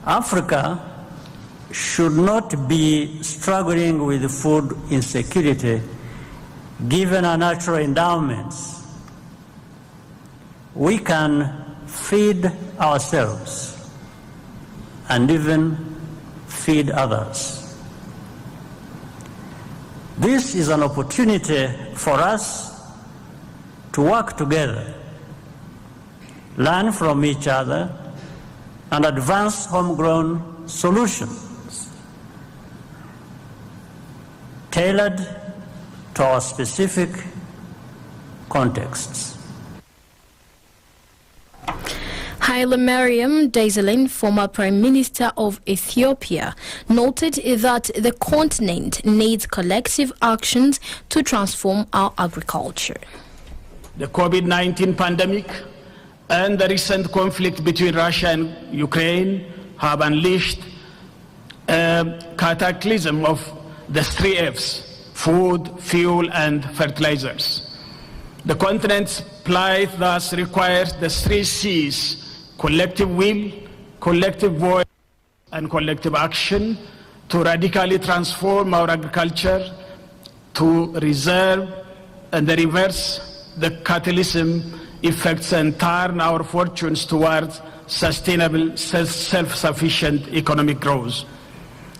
Africa should not be struggling with food insecurity given our natural endowments. We can feed ourselves and even feed others. This is an opportunity for us to work together, learn from each other, and advance homegrown solutions tailored to our specific contexts. Haile Mariam Desalegn, former Prime Minister of Ethiopia, noted that the continent needs collective actions to transform our agriculture. The COVID-19 pandemic and the recent conflict between Russia and Ukraine have unleashed a cataclysm of the 3 F's: food, fuel, and fertilizers. The continent's plight thus requires the 3 C's: collective will, collective voice, and collective action to radically transform our agriculture, to reserve and reverse the catalysm effects and turn our fortunes towards sustainable, self-sufficient economic growth.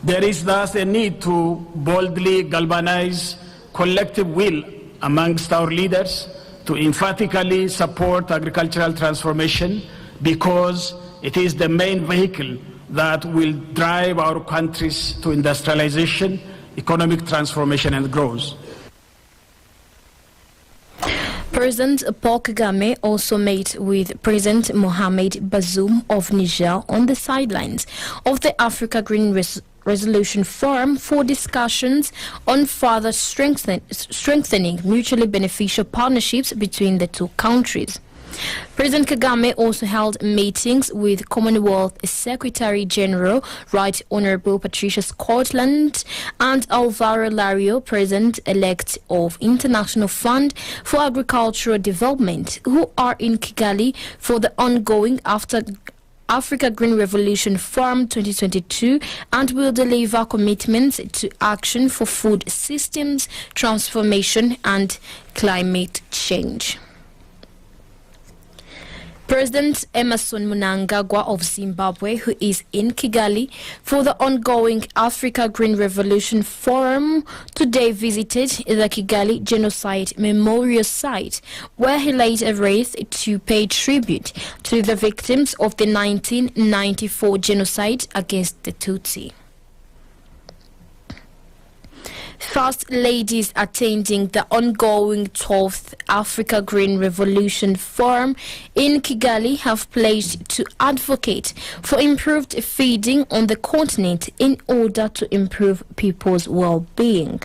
There is thus a need to boldly galvanize collective will amongst our leaders to emphatically support agricultural transformation, because it is the main vehicle that will drive our countries to industrialization, economic transformation, and growth. President Paul Kagame also met with President Mohamed Bazoum of Niger on the sidelines of the Africa Green Resolution Forum for discussions on further strengthening mutually beneficial partnerships between the two countries. President Kagame also held meetings with Commonwealth Secretary General Right Honorable Patricia Scotland and Alvaro Lario, President-elect of International Fund for Agricultural Development, who are in Kigali for the ongoing Africa Green Revolution Forum 2022 and will deliver commitments to action for food systems transformation and climate change. President Emerson Mnangagwa of Zimbabwe, who is in Kigali for the ongoing Africa Green Revolution Forum, today visited the Kigali Genocide Memorial Site, where he laid a wreath to pay tribute to the victims of the 1994 genocide against the Tutsi. First ladies attending the ongoing 12th Africa Green Revolution Forum in Kigali have pledged to advocate for improved feeding on the continent in order to improve people's well-being.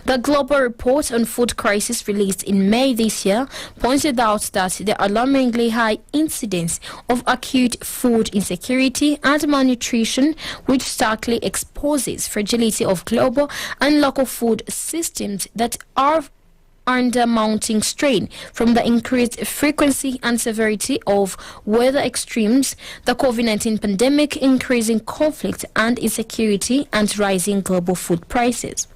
The global report on food crisis released in May this year pointed out that the alarmingly high incidence of acute food insecurity and malnutrition, which starkly exposes fragility of global and local food systems that are under mounting strain from the increased frequency and severity of weather extremes, the COVID-19 pandemic, increasing conflict and insecurity, and rising global food prices.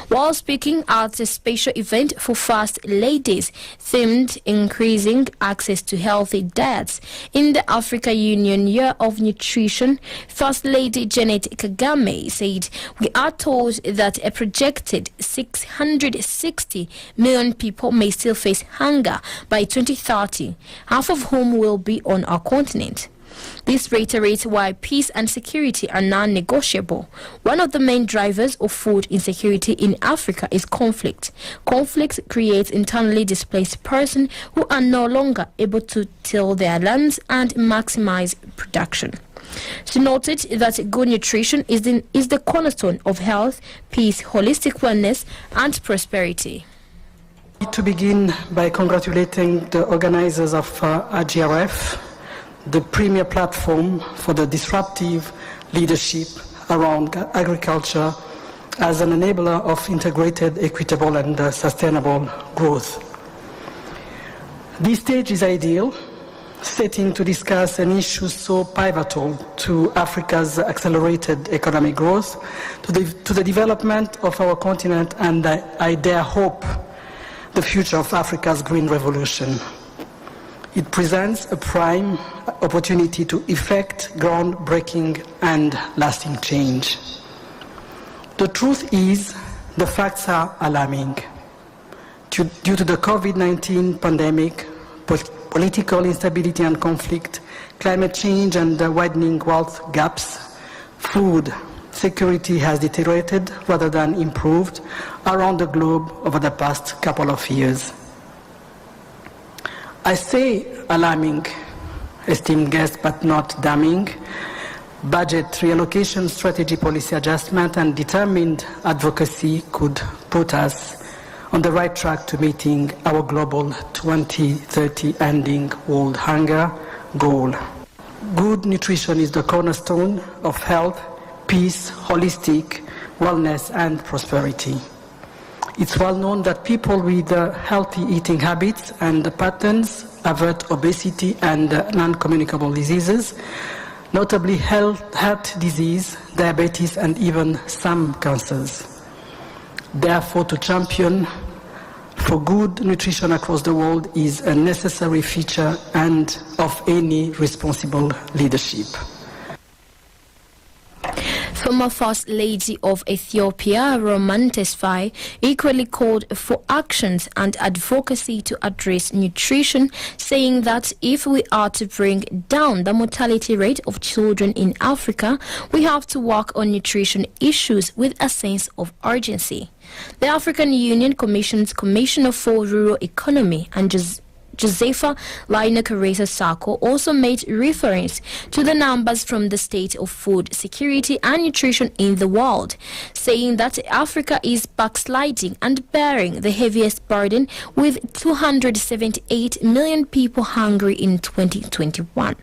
While speaking at a special event for First Ladies themed increasing access to healthy diets in the Africa Union Year of Nutrition, First Lady Janet Kagame said, "We are told that a projected 660 million people may still face hunger by 2030, half of whom will be on our continent. This reiterates why peace and security are non-negotiable. One of the main drivers of food insecurity in Africa is conflict. Conflict creates internally displaced persons who are no longer able to till their lands and maximize production." She noted that good nutrition is the cornerstone of health, peace, holistic wellness, and prosperity. To begin by congratulating the organizers of AGRF, the premier platform for the disruptive leadership around agriculture as an enabler of integrated, equitable, and sustainable growth. This stage is ideal sitting to discuss an issue so pivotal to Africa's accelerated economic growth, to the development of our continent, and I dare hope, the future of Africa's green revolution. It presents a prime opportunity to effect groundbreaking and lasting change. The truth is, the facts are alarming. Due to the COVID-19 pandemic, political instability and conflict, climate change and widening wealth gaps, food security has deteriorated rather than improved around the globe over the past couple of years. I say alarming, esteemed guests, but not damning. Budget reallocation, strategy, policy adjustment, and determined advocacy could put us on the right track to meeting our global 2030 ending world hunger goal. Good nutrition is the cornerstone of health, peace, holistic wellness, and prosperity. It's well known that people with healthy eating habits and patterns avert obesity and non-communicable diseases, notably heart disease, diabetes, and even some cancers. Therefore, to champion for good nutrition across the world is a necessary feature and of any responsible leadership. Former First Lady of Ethiopia, Roman Tesfaye, equally called for actions and advocacy to address nutrition, saying that if we are to bring down the mortality rate of children in Africa, we have to work on nutrition issues with a sense of urgency. The African Union Commission's Commissioner for Rural Economy and Josepha Laina-Kareza Sako also made reference to the numbers from the state of food security and nutrition in the world, saying that Africa is backsliding and bearing the heaviest burden with 278 million people hungry in 2021.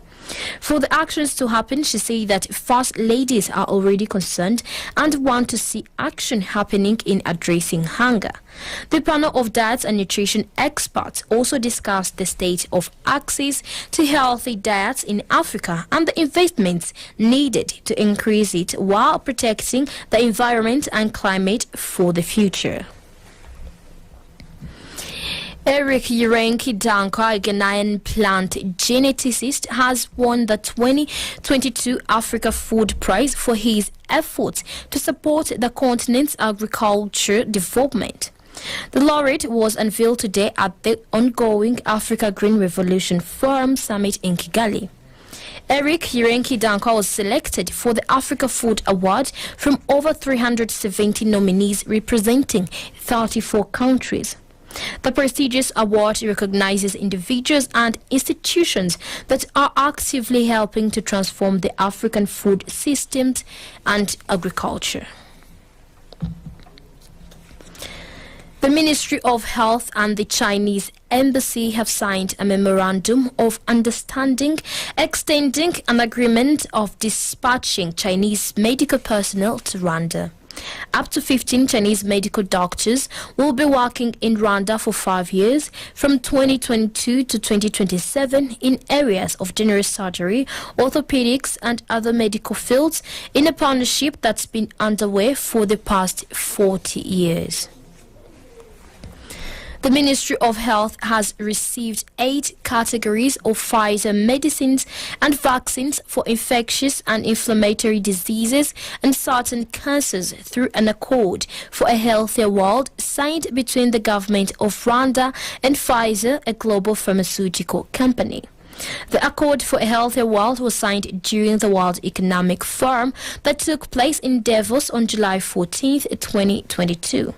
For the actions to happen, she said that first ladies are already concerned and want to see action happening in addressing hunger. The panel of diets and nutrition experts also discussed the state of access to healthy diets in Africa and the investments needed to increase it while protecting the environment and climate for the future. Eric Urenki Danko, a Ghanaian plant geneticist, has won the 2022 Africa Food Prize for his efforts to support the continent's agriculture development. The laureate was unveiled today at the ongoing Africa Green Revolution Forum Summit in Kigali. Eric Urenki Danko was selected for the Africa Food Award from over 370 nominees representing 34 countries. The prestigious award recognizes individuals and institutions that are actively helping to transform the African food systems and agriculture. The Ministry of Health and the Chinese Embassy have signed a memorandum of understanding extending an agreement of dispatching Chinese medical personnel to Rwanda. Up to 15 Chinese medical doctors will be working in Rwanda for 5 years, from 2022 to 2027, in areas of general surgery, orthopedics, and other medical fields, in a partnership that's been underway for the past 40 years. The Ministry of Health has received 8 categories of Pfizer medicines and vaccines for infectious and inflammatory diseases and certain cancers through an accord for a healthier world signed between the government of Rwanda and Pfizer, a global pharmaceutical company. The Accord for a Healthier World was signed during the World Economic Forum that took place in Davos on July 14, 2022.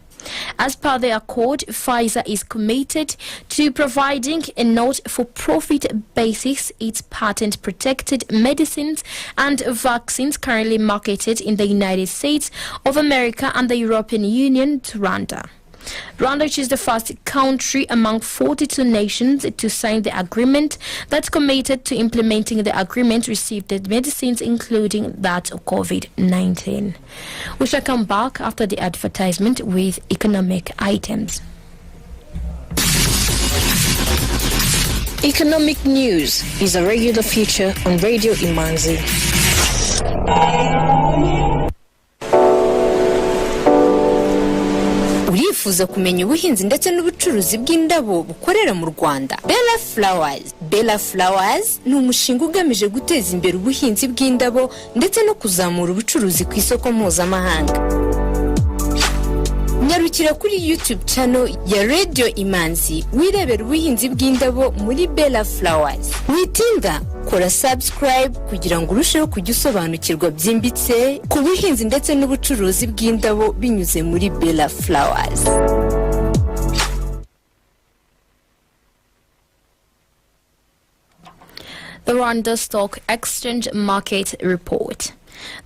As per the accord, Pfizer is committed to providing a not-for-profit basis its patent-protected medicines and vaccines currently marketed in the United States of America and the European Union to Rwanda. Rwanda, which is the first country among 42 nations to sign the agreement, that's committed to implementing the agreement, received the medicines, including that of COVID-19. We shall come back after the advertisement with economic items. Economic news is a regular feature on Radio Imanzi. Urifuza kumenya ubuhinzi ndetse n'ubucuruzi bw'indabo bukorera mu Rwanda? Bella Flowers ni umushinga ugamije guteza imbere ubuhinzi bw'indabo ndetse no kuzamura ubucuruzi ku isoko mpuzamahanga. Nyarukira kuri YouTube channel ya Radio Imanzi wirebera ubuhinzi bw'indabo muri Bella Flowers. Witinda kora subscribe kugira ngo urusheho kujya usobanukirwa byimbitse ku buhinzi ndetse n'ubucuruzi bw'indabo binyuze muri Bella Flowers. The Rwanda Stock Exchange Market Report.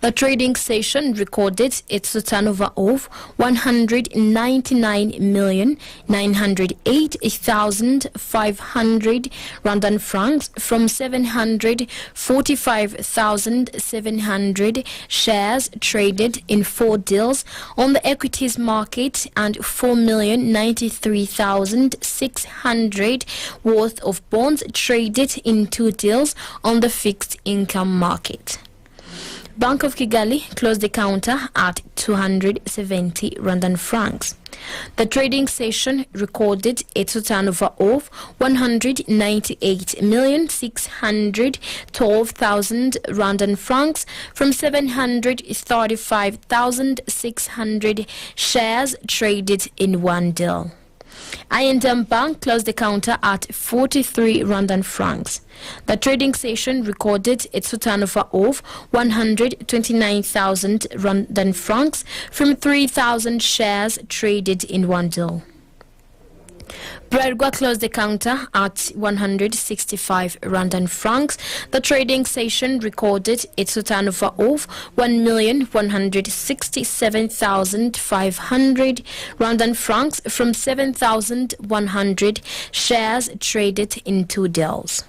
The trading session recorded its turnover of 199,908,500 Rwandan francs from 745,700 shares traded in 4 deals on the equities market and 4,093,600 worth of bonds traded in 2 deals on the fixed income market. Bank of Kigali closed the counter at 270 Rwandan francs. The trading session recorded a turnover of 198,612,000 Rwandan francs from 735,600 shares traded in 1 deal. I&M Bank closed the counter at 43 Rwandan francs. The trading session recorded its turnover of 129,000 Rwandan francs from 3,000 shares traded in 1 deal. Bredwa closed the counter at 165 Rwandan francs. The trading session recorded its turnover of 1,167,500 Rwandan francs from 7,100 shares traded in 2 deals.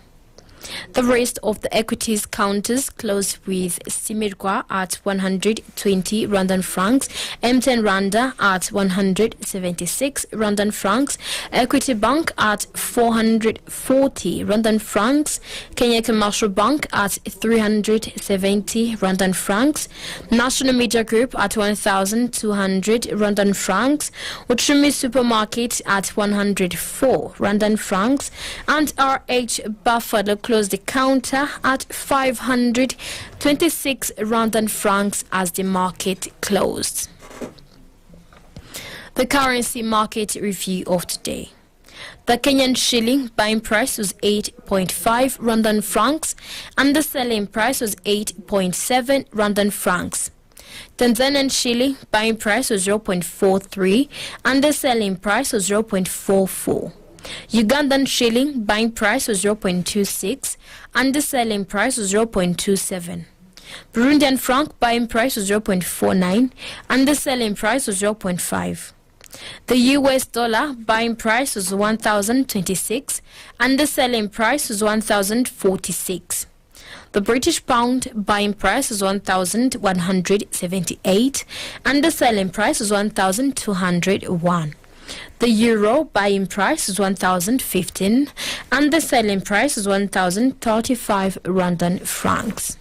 The rest of the equities counters closed with Simirwa at 120 Rwandan francs, M10 Rwanda at 176 Rwandan francs, Equity Bank at 440 Rwandan francs, Kenya Commercial Bank at 370 Rwandan francs, National Media Group at 1,200 Rwandan francs, Uchumi Supermarket at 104 Rwandan francs, and RH Buffalo closed the counter at 526 Rwandan francs as the market closed. The currency market review of today. The Kenyan shilling buying price was 8.5 Rwandan francs and the selling price was 8.7 Rwandan francs. Tanzanian shilling buying price was 0.43 and the selling price was 0.44. Ugandan shilling buying price was 0.26 and the selling price was 0.27. Burundian franc buying price was 0.49 and the selling price was 0.5. The US dollar buying price was 1,026 and the selling price was 1,046. The British pound buying price was 1,178 and the selling price was 1,201. The euro buying price is 1,015 and the selling price is 1,035 Rwandan francs.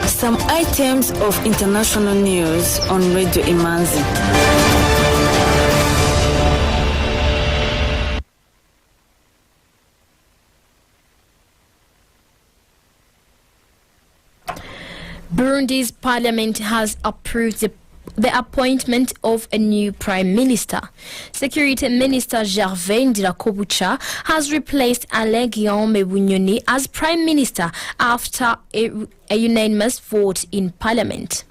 Some items of international news on Radio Imanzi. Burundi's parliament has approved the appointment of a new prime minister. Security Minister Gervais Ndirakobucha has replaced Alain Guillaume Bunyoni as prime minister after a unanimous vote in parliament.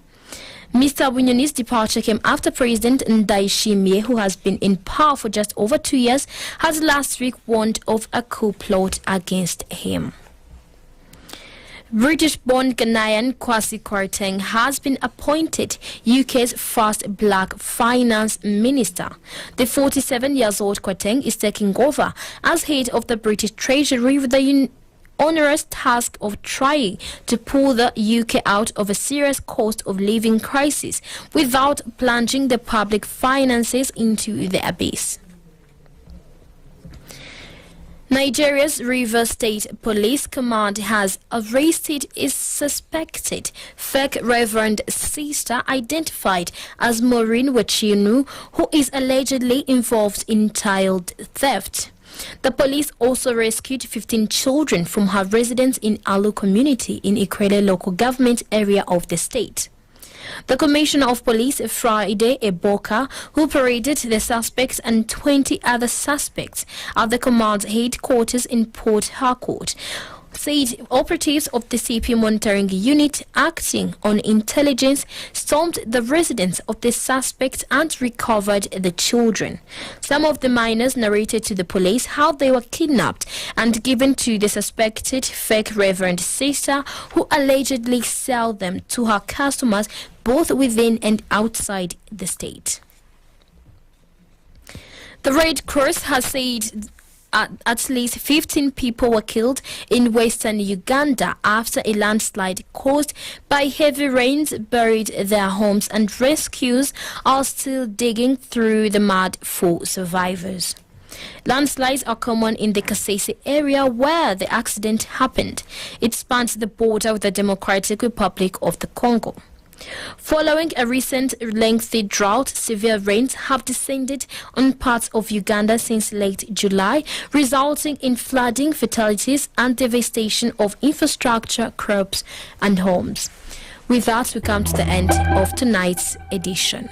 Mr. Bunyoni's departure came after President Ndayishimiye, who has been in power for just over 2 years, has last week warned of a coup plot against him. British-born Ghanaian Kwasi Kwarteng has been appointed UK's first black finance minister. The 47-year-old Kwarteng is taking over as head of the British Treasury with the onerous task of trying to pull the UK out of a serious cost of living crisis without plunging the public finances into the abyss. Nigeria's River State Police Command has arrested its suspected fake Reverend sister identified as Maureen Wachinu, who is allegedly involved in child theft. The police also rescued 15 children from her residence in Alu community in Ikwele local government area of the state. The Commissioner of Police Friday Eboka, who paraded the suspects and 20 other suspects at the command's headquarters in Port Harcourt, said operatives of the CP monitoring unit acting on intelligence stormed the residence of the suspects and recovered the children. Some of the minors narrated to the police how they were kidnapped and given to the suspected fake Reverend sister, who allegedly sold them to her customers both within and outside the state. The Red Cross has said at least 15 people were killed in western Uganda after a landslide caused by heavy rains buried their homes, and rescues are still digging through the mud for survivors. Landslides are common in the Kasese area where the accident happened. It spans the border with the Democratic Republic of the Congo. Following a recent lengthy drought, severe rains have descended on parts of Uganda since late July, resulting in flooding, fatalities, and devastation of infrastructure, crops, and homes. With that, we come to the end of tonight's edition.